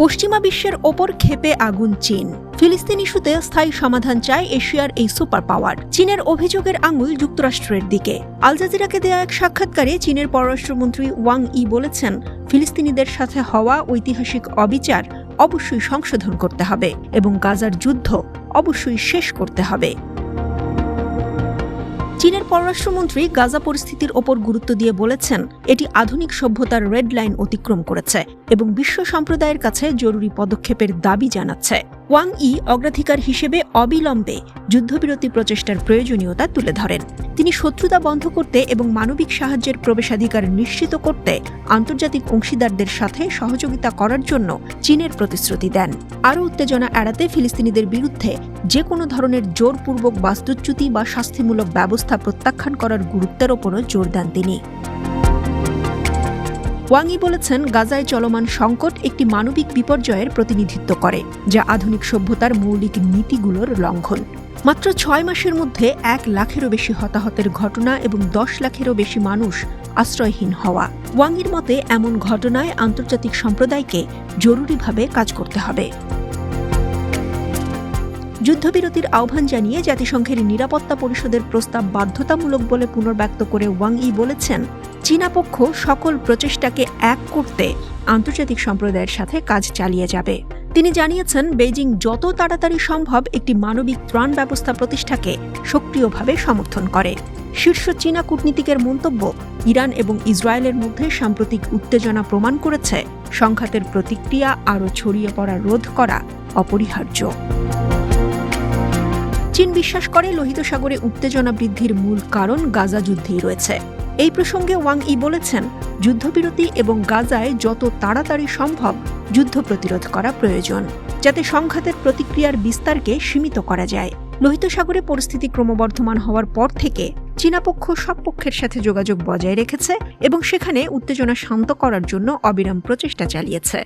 পশ্চিমা বিশ্বের ওপর ক্ষেপে আগুন চীন। ফিলিস্তিন ইস্যুতে স্থায়ী সমাধান চায় এশিয়ার এই সুপার পাওয়ার। চীনের অভিযোগের আঙুল যুক্তরাষ্ট্রের দিকে। আল জাজিরাকে দেয়া এক সাক্ষাৎকারে চীনের পররাষ্ট্রমন্ত্রী ওয়াং ই বলেছেন, ফিলিস্তিনিদের সাথে হওয়া ঐতিহাসিক অবিচার অবশ্যই সংশোধন করতে হবে এবং গাজার যুদ্ধ অবশ্যই শেষ করতে হবে। চীনের পররাষ্ট্রমন্ত্রী গাজা পরিস্থিতির ওপর গুরুত্ব দিয়ে বলেছেন, এটি আধুনিক সভ্যতার রেড লাইন অতিক্রম করেছে এবং বিশ্ব সম্প্রদায়ের কাছে জরুরি পদক্ষেপের দাবি জানাচ্ছে। ওয়াং ই অগ্রাধিকার হিসেবে অবিলম্বে যুদ্ধবিরতি প্রচেষ্টার প্রয়োজনীয়তা তুলে ধরেন। তিনি শত্রুতা বন্ধ করতে এবং মানবিক সাহায্যের প্রবেশাধিকার নিশ্চিত করতে আন্তর্জাতিক অংশীদারদের সাথে সহযোগিতা করার জন্য চীনের প্রতিশ্রুতি দেন। আরও উত্তেজনা এড়াতে ফিলিস্তিনিদের বিরুদ্ধে যে কোনো ধরনের জোরপূর্বক বাস্তুচ্যুতি বা শাস্তিমূলক ব্যবস্থা প্রত্যাখ্যান করার গুরুত্বের ওপরও জোর দেন তিনি। ওয়াং ই বলেছেন, গাজায় চলমান সংকট একটি মানবিক বিপর্যয়ের প্রতিনিধিত্ব করে, যা আধুনিক সভ্যতার মৌলিক নীতিগুলোর লঙ্ঘন। মাত্র 6 মাসের মধ্যে 1 লাখেরও বেশি হতাহতের ঘটনা এবং 10 লাখেরও বেশি মানুষ আশ্রয়হীন হওয়া। ওয়াং ইর মতে এমন ঘটনায় আন্তর্জাতিক সম্প্রদায়কে জরুরিভাবে কাজ করতে হবে। যুদ্ধবিরতির আহ্বান জানিয়ে জাতিসংঘের নিরাপত্তা পরিষদের প্রস্তাব বাধ্যতামূলক বলে পুনর্ব্যক্ত করে ওয়াং ই বলেছেন, চীনা পক্ষ সকল প্রচেষ্টাকে এক করতে আন্তর্জাতিক সম্প্রদায়ের সাথে কাজ চালিয়ে যাবে। তিনি জানিয়েছেন, বেইজিং যত তাড়াতাড়ি সম্ভব একটি মানবিক ত্রাণ ব্যবস্থা প্রতিষ্ঠাকে সক্রিয়ভাবে সমর্থন করে। শীর্ষ চীনা কূটনীতিকের মন্তব্য, ইরান এবং ইসরায়েলের মধ্যে সাম্প্রতিক উত্তেজনা প্রমাণ করেছে সংঘাতের প্রতিক্রিয়া আরও ছড়িয়ে পড়া রোধ করা অপরিহার্য। চীন বিশ্বাস করে লোহিত সাগরে উত্তেজনা বৃদ্ধির মূল কারণ গাজা যুদ্ধেই রয়েছে। এই প্রসঙ্গে ওয়াং ই বলেছেন, যুদ্ধবিরতি এবং গাজায় যত তাড়াতাড়ি সম্ভব যুদ্ধ প্রতিরোধ করা প্রয়োজন, যাতে সংঘাতের প্রতিক্রিয়ার বিস্তারকে সীমিত করা যায়। লোহিত সাগরে পরিস্থিতি ক্রমবর্ধমান হওয়ার পর থেকে চীনা পক্ষ সব পক্ষের সাথে যোগাযোগ বজায় রেখেছে এবং সেখানে উত্তেজনা শান্ত করার জন্য অবিরাম প্রচেষ্টা চালিয়েছে।